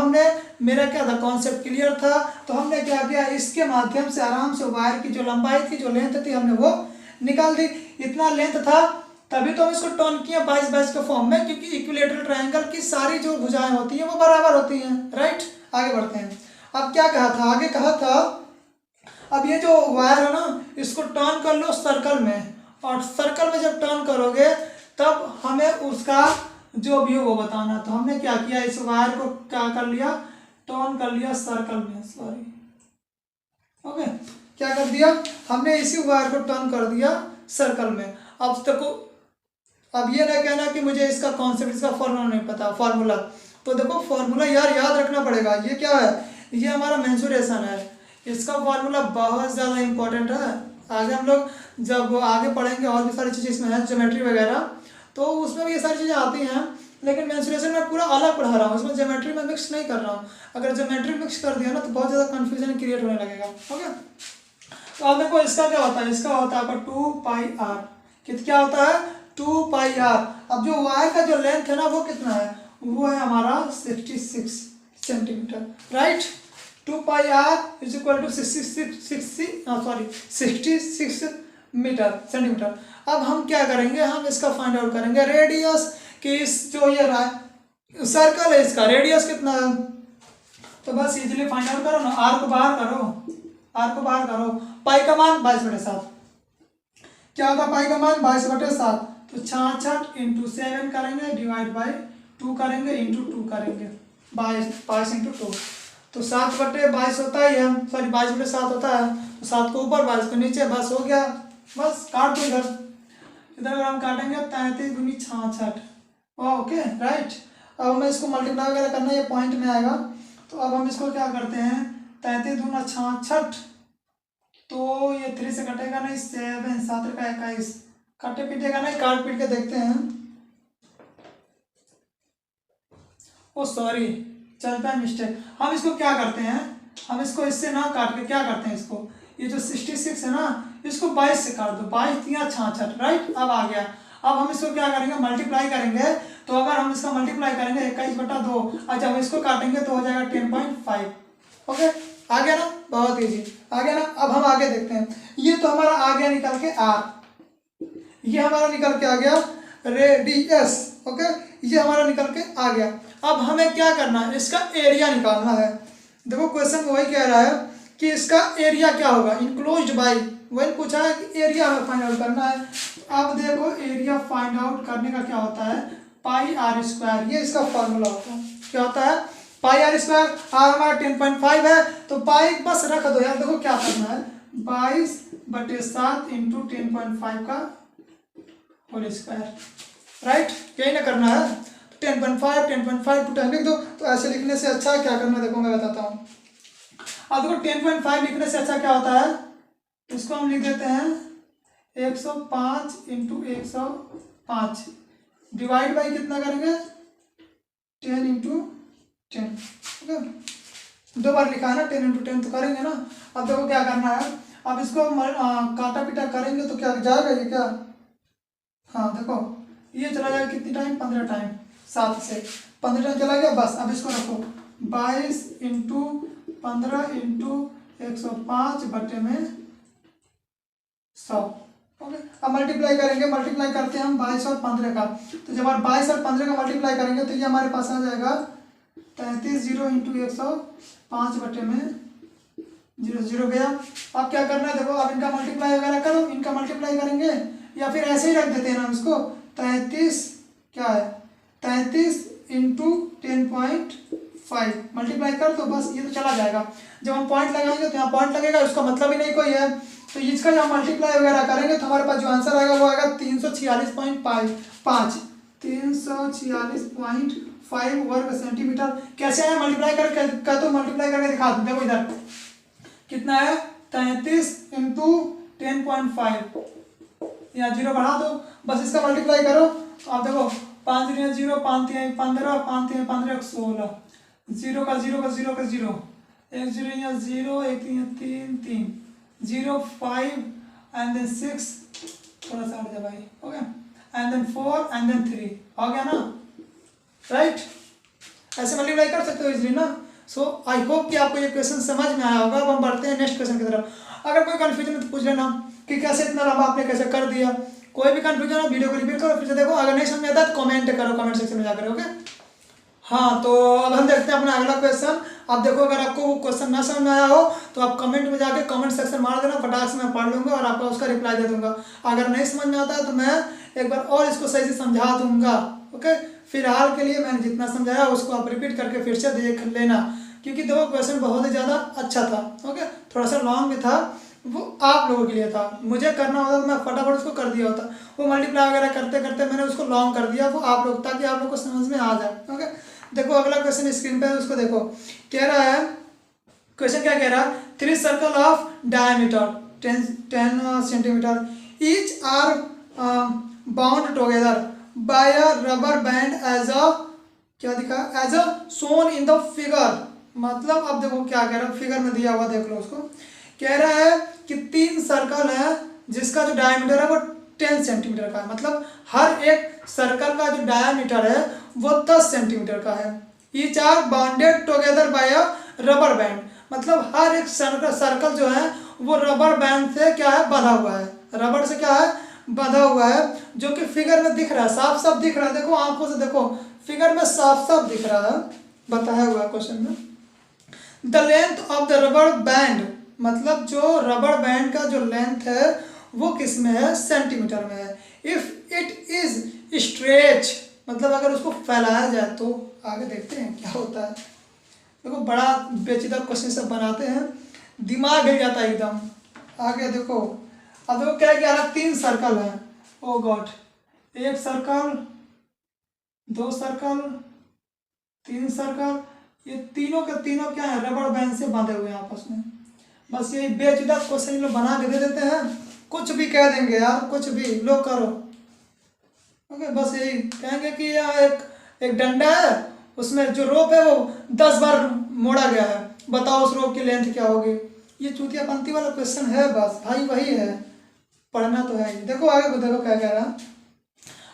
मेरा क्या था, कॉन्सेप्ट क्लियर था, तो हमने क्या किया, इसके माध्यम से आराम से वायर की जो लंबाई थी, जो लेंथ थी, हमने वो निकाल दी। इतना लेंथ था तभी तो हम इसको टर्न किया 22 के फॉर्म में, क्योंकि इक्विलेटरल ट्रायंगल की सारी जो भुजाएं होती हैं वो बराबर होती हैं, राइट। आगे बढ़ते हैं। अब क्या कहा था, आगे कहा था अब ये जो वायर है ना इसको टर्न कर लो सर्कल में, और सर्कल में जब टर्न करोगे तब हमें उसका जो भी हो वो बताना। तो हमने क्या किया, इस वायर को क्या कर लिया, टर्न कर लिया सर्कल में, सॉरी, ओके, क्या कर दिया हमने, इसी वायर को टर्न कर दिया सर्कल में। अब देखो, अब ये ना कहना कि मुझे इसका कॉन्सेप्ट, इसका फॉर्मूला नहीं पता, फार्मूला तो देखो फार्मूला यार याद रखना पड़ेगा। ये क्या है, ये हमारा मेंसुरेशन है, इसका फार्मूला बहुत ज़्यादा इंपॉर्टेंट है। आगे हम लोग जब आगे पढ़ेंगे और भी सारी चीज़ें इसमें है, ज्योमेट्री वगैरह, तो उसमें भी ये सारी चीज़ें आती हैं, लेकिन मेंसुरेशन में पूरा अलग पढ़ा रहा हूँ, इसमें ज्योमेट्री में मिक्स नहीं कर रहा हूँ। अगर ज्योमेट्री मिक्स कर दिया ना तो बहुत ज़्यादा कन्फ्यूजन क्रिएट होने लगेगा। ओके, तो अब देखो इसका क्या होता है, इसका होता है आपका 2πr, क्या होता है 2πr। अब जो वायर का जो लेंथ है ना वो कितना है, वो है हमारा 66 centimetre, right. 2πr is equal to 66 metre centimetre. अब हम क्या करेंगे, हम इसका फाइंड आउट करेंगे रेडियस कि इस जो ये रहा है सर्कल है, इसका रेडियस कितना है। तो बस इजीली फाइंड आउट करो ना, आर को बाहर करो, आर को बाहर करो, पाई का मान 22/7 क्या होगा, पाई का मान 22/7, तो 66 इंटू 7 करेंगे डिवाइड बाई 2 करेंगे इंटू 2 करेंगे, 22 इंटू 2, तो 7/22 होता ही है, सॉरी 22/7 होता है, तो 7 को ऊपर 22 को नीचे, बस हो गया, बस काट दो इधर, इधर अगर हम काटेंगे 33 दूनी 66, ओके राइट। अब हमें इसको मल्टीप्लाई वगैरह करना, ये पॉइंट में आएगा, तो अब हम इसको क्या करते हैं, 33 दूना 66, तो ये 3 से कटेगा नहीं, 7 7 का 21, काटे पीटेगा नहीं, काट पीट के देखते हैं, ओ सॉरी चलता है मिस्टेक। हम इसको क्या करते हैं, हम इसको इससे ना काट के क्या करते हैं, इसको ये जो 66 है ना इसको 22 से काट दो, 22 या 66, राइट। अब आ गया, अब हम इसको क्या करेंगे मल्टीप्लाई करेंगे, तो अगर हम इसका मल्टीप्लाई करेंगे 21/2, अच्छा हम इसको काटेंगे तो हो जाएगा 10.5, ओके आ गया ना, बहुत इजी आ गया ना। अब हम आगे देखते हैं, ये तो हमारा आ गया निकल के आर, ये हमारा निकल के आ गया रेडियस, ओके ये हमारा निकल के आ गया। अब हमें क्या करना है, इसका एरिया निकालना है। देखो क्वेश्चन वही कह रहा है कि इसका एरिया क्या होगा, इनक्लोज्ड बाय, वही पूछा है कि एरिया हमें फाइंड आउट करना है। अब देखो एरिया फाइंड आउट करने का क्या होता है, πr², ये इसका फॉर्मूला होता है, क्या होता है πr², आर हमारा 10.5 है, तो पाई बस रख दो यार। देखो क्या करना है, 22/7 इंटू 10.5 का होल स्क्वायर, राइट, यही ना करना है। 10.5 टू 10 लिख दो, तो ऐसे लिखने से अच्छा क्या करना, देखो मैं बताता हूँ। अब देखो 10.5 लिखने से अच्छा क्या होता है, इसको हम लिख देते हैं 105 इंटू 105 डिवाइड बाई कितना करेंगे 10 इंटू 10, ओके 2 बार लिखा है ना, 10 इंटू 10 तो करेंगे ना। अब देखो क्या करना है, अब इसको काटा पीटा करेंगे तो क्या जाएगा ये क्या, हाँ देखो ये चला जाएगा कितनी टाइम, 15 टाइम, 7 से 15 टाइम चला गया, बस। अब इसको रखो 22 इंटू 15 इंटू 105 बटे में 100, ओके। अब मल्टीप्लाई करेंगे, मल्टीप्लाई करते हैं हम 22 और 15 का, तो जब आप 22 और 15 का मल्टीप्लाई करेंगे तो ये हमारे पास आ जाएगा 33 0 इंटू 105 बटे में 0 गया। अब क्या करना है, देखो अब इनका मल्टीप्लाई वगैरह करो, इनका मल्टीप्लाई करेंगे या फिर ऐसे ही रख देते हैं ना इसको, 33 क्या है 33 इंटू 10.5 मल्टीप्लाई कर, तो बस ये तो चला जाएगा। जब हम पॉइंट लगाएंगे तो यहाँ पॉइंट लगेगा, उसका मतलब ही नहीं कोई है, तो इसका जब मल्टीप्लाई वगैरह करेंगे तो हमारे पास जो आंसर आएगा वो आएगा 346.5 346.5 वर्ग सेंटीमीटर। कैसे आया, मल्टीप्लाई कर तो मल्टीप्लाई करके दिखा दूँ, देखो इधर कितना है 33 इंटू 10.5, यहाँ 0 बढ़ा दो, बस इसका मल्टीप्लाई करो, तो आप देखो 5 0 5 3 15 5 3 15 16, 0 का 0 का 0 का 0, 1 0 यहाँ 0 1 3 3 0 5 एंड देन 6, थोड़ा सा हट जा भाई, okay, and then 4 and then 3, हो गया ना, राइट। ऐसे मल्टीप्लाई कर सकते हो इजीली ना। सो आई होप कि आपको ये क्वेश्चन समझ में आया होगा। अब हम बढ़ते हैं नेक्स्ट क्वेश्चन की तरफ। अगर कोई कन्फ्यूजन है तो पूछ लेना कि कैसे इतना लंबा आपने कैसे कर दिया, कोई भी कन्फ्यूजन हो वीडियो को रिपीट करो फिर से देखो, अगर नहीं समझ में आता तो कमेंट करो कमेंट सेक्शन में जाकर, ओके। हाँ तो अब हम देखते हैं अपना अगला क्वेश्चन। आप देखो अगर आपको वो क्वेश्चन ना समझ में आया हो तो आप कमेंट में जाके कमेंट सेक्शन मार देना, फटाक से मैं पढ़ लूँगा और आपका उसका रिप्लाई दे दूंगा। अगर नहीं समझ में आता है तो मैं एक बार और इसको सही से समझा दूंगा, ओके। फिलहाल के लिए मैंने जितना समझाया उसको आप रिपीट करके फिर से देख लेना, क्योंकि देखो क्वेश्चन बहुत ही ज़्यादा अच्छा था, ओके। थोड़ा सा लॉन्ग भी था वो आप लोगों के लिए था। मुझे करना होता तो मैं फटाफट उसको कर दिया होता। वो मल्टीप्लाई वगैरह करते करते मैंने उसको लॉन्ग कर दिया, वो आप लोग, ताकि आप लोग को समझ में आ जाए। ओके, देखो अगला क्वेश्चन स्क्रीन पे है, उसको देखो। कह रहा है, क्वेश्चन क्या कह रहा है, 3 circle of diameter 10 centimetre each are bound together by a rubber band as a, क्या दिखा, as a shown in the figure. मतलब अब देखो क्या कह रहा है, फिगर में दिया हुआ देख लो उसको। कह रहा है कि 3 सर्कल है जिसका जो डायमीटर है वो 10 सेंटीमीटर का है। मतलब हर एक सर्कल का जो डायमीटर है वो 10 सेंटीमीटर का है। Each are bounded together by a rubber band. मतलब हर एक सर्कल जो है वो रबर बैंड से क्या है, बंधा हुआ है। रबर से क्या है, बंधा हुआ है, जो कि फिगर में दिख रहा है, साफ साफ दिख रहा है। देखो आंखों से देखो, फिगर में साफ साफ दिख रहा है, बताया हुआ है क्वेश्चन में। The length of the rubber band, मतलब जो रबर बैंड का जो लेंथ है वो किस में है, सेंटीमीटर में है। इफ इट इज स्ट्रेच, मतलब अगर उसको फैलाया जाए तो। आगे देखते हैं क्या होता है। देखो बड़ा पेचीदा क्वेश्चन सब बनाते हैं, दिमाग हिल जाता है एकदम। आगे देखो, अब देखो क्या कह रहा है, 3 सर्कल है। ओ गॉड, 1 सर्कल, 2 सर्कल, 3 सर्कल, ये तीनों के तीनों क्या है, रबर बैंड से बांधे हुए हैं आपस में। बस यही बेचुदा क्वेश्चन लोग बना के दे देते हैं, कुछ भी कह देंगे यार, कुछ भी लो करो। ओके, बस यही कहेंगे कि यह एक डंडा है, उसमें जो रोप है वो 10 बार मोड़ा गया है, बताओ उस रोप की लेंथ क्या होगी। ये चूतियापंती वाला क्वेश्चन है, बस भाई वही है, पढ़ना तो है ही। देखो आगे को, देखो क्या कह रहा है।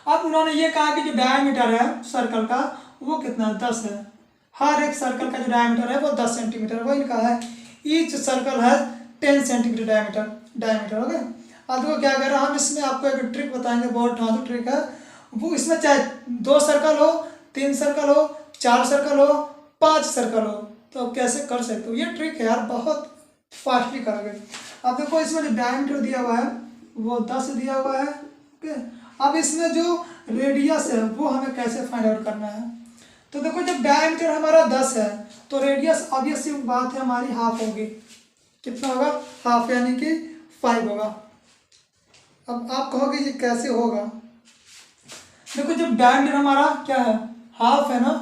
अब उन्होंने ये कहा कि जो डायमीटर है सर्कल का वो कितना है, 10 है। हर एक सर्कल का जो डायमीटर है वो 10 सेंटीमीटर, वही लिखा है। ईच सर्कल है 10 सेंटीमीटर डायमीटर। ओके, अब देखो क्या कर रहा है, हम इसमें आपको एक ट्रिक बताएंगे, बहुत ढांसू ट्रिक है। वो इसमें चाहे 2 सर्कल हो, 3 सर्कल हो, 4 सर्कल हो, 5 सर्कल हो, तो आप कैसे कर सकते हो। ये ट्रिक है यार, बहुत फास्टली करोगे। अब देखो इसमें जो डायमीटर दिया हुआ है वो 10 दिया हुआ है। ओके, अब इसमें जो रेडियस है वो हमें कैसे फाइंड आउट करना है। तो देखो जब डायमीटर हमारा 10 है तो रेडियस ऑब्वियस सी बात है हमारी हाफ होगी। कितना होगा, हाफ, यानी कि 5 होगा। अब आप कहोगे ये कैसे होगा। देखो जब डायमीटर हमारा क्या है, हाफ है ना,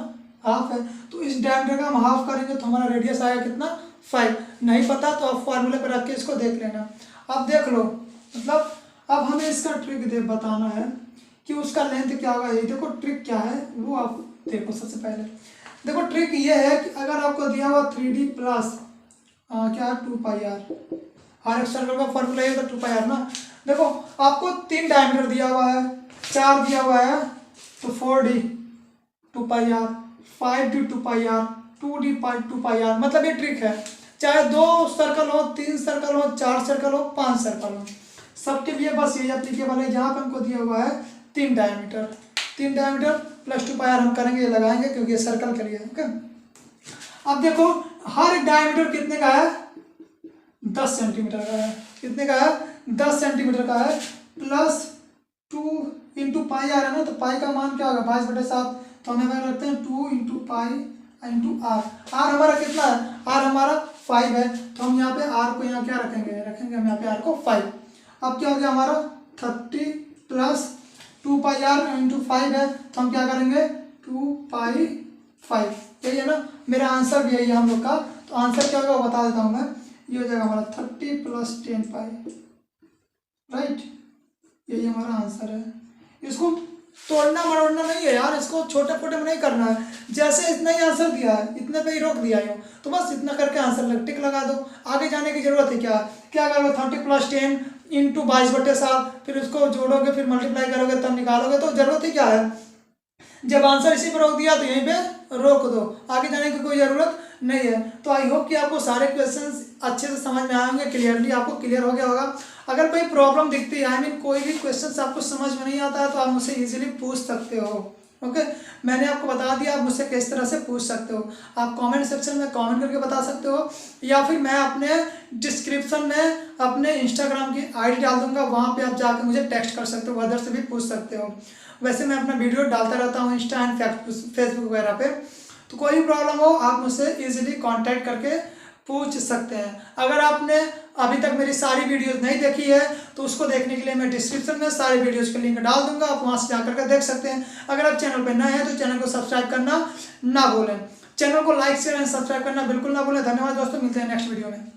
हाफ है, तो इस डायमीटर का हम हाफ करेंगे तो हमारा रेडियस आएगा कितना, 5। नहीं पता तो आप फॉर्मूले पर रख के इसको देख लेना। अब देख लो, मतलब अब हमें इसका ट्रिक बताना है कि उसका लेंथ क्या होगा। ये देखो ट्रिक क्या है वो आप देखो। सबसे पहले देखो ट्रिक ये है कि अगर आपको दिया हुआ 3D प्लस क्या 2πr, हर एक सर्कल का फॉर्मूला ये तो 2πr ना। देखो आपको 3 डायमीटर दिया हुआ है, 4 दिया हुआ है तो 4D 2πr, 5D 2πr, 2D 2πr। मतलब ये ट्रिक है, चाहे 2 सर्कल हो, 3 सर्कल हो, 4 सर्कल हो, 5 सर्कल हो, सबके लिए बस यही एप्लीकेबल है। यहाँ पे हमको दिया हुआ है 3 डायमीटर, 3 डायमीटर प्लस 2πr हम करेंगे, ये लगाएंगे क्योंकि ये सर्कल के लिए। ओके, अब देखो हर डायमीटर कितने का है, 10 सेंटीमीटर का है। कितने का है, 10 सेंटीमीटर का है, प्लस 2 इंटू पाई आ रहा है ना, तो पाई का मान क्या होगा, 22/7। तो हम यहाँ रखते हैं 2 into pi into r. R हमारा कितना है, आर हमारा 5 है, तो हम यहाँ पे आर को यहाँ क्या रखेंगे हम यहाँ पे आर को 5। अब क्या हो गया हमारा 30 प्लस 2πr इंटू 5 है, तो हम क्या करेंगे 2π5। यही है ना, मेरा आंसर भी यही है हम लोग का। तो आंसर क्या होगा वो बता देता हूँ मैं, ये हो जाएगा हमारा 30 प्लस 10π, राइट। यही हमारा आंसर है। इसको तोड़ना मरोड़ना नहीं है यार, इसको छोटे छोटे में नहीं करना है। जैसे इतना ही आंसर दिया है, इतने पे ही रोक दिया है, तो बस इतना करके आंसर टिक लगा दो। आगे जाने की जरूरत है क्या, क्या करोगे 30 प्लस 10 इंटू 22/7, फिर उसको जोड़ोगे, फिर मल्टीप्लाई करोगे, तब निकालोगे, तो जरूरत ही क्या है। जब आंसर इसी पर रोक दिया तो यहीं पे रोक दो, आगे जाने की कोई ज़रूरत नहीं है। तो आई होप कि आपको सारे क्वेश्चंस अच्छे से समझ में आएंगे, क्लियरली आपको क्लियर हो गया होगा। अगर कोई प्रॉब्लम दिखती है, आई मीन कोई भी क्वेश्चंस आपको समझ में नहीं आता है, तो आप मुझसे इजीली पूछ सकते हो। ओके, मैंने आपको बता दिया आप मुझसे किस तरह से पूछ सकते हो। आप कमेंट सेक्शन में कमेंट करके बता सकते हो, या फिर मैं अपने डिस्क्रिप्शन में अपने इंस्टाग्राम की आईडी डाल दूंगा, वहाँ पे आप जाकर मुझे टेक्स्ट कर सकते हो, उधर से भी पूछ सकते हो। वैसे मैं अपना वीडियो डालता रहता हूँ इंस्टा एंड फेसबुक वगैरह पे, तो कोई भी प्रॉब्लम हो आप मुझसे इजीली कांटेक्ट करके पूछ सकते हैं। अगर आपने अभी तक मेरी सारी वीडियोस नहीं देखी है तो उसको देखने के लिए मैं डिस्क्रिप्शन में सारी वीडियोस के लिंक डाल दूंगा, आप वहां से जाकर के देख सकते हैं। अगर आप चैनल पर नए हैं तो चैनल को सब्सक्राइब करना ना भूलें, चैनल को लाइक शेयर एंड सब्सक्राइब करना बिल्कुल ना भूलें। धन्यवाद दोस्तों, मिलते हैं नेक्स्ट वीडियो में।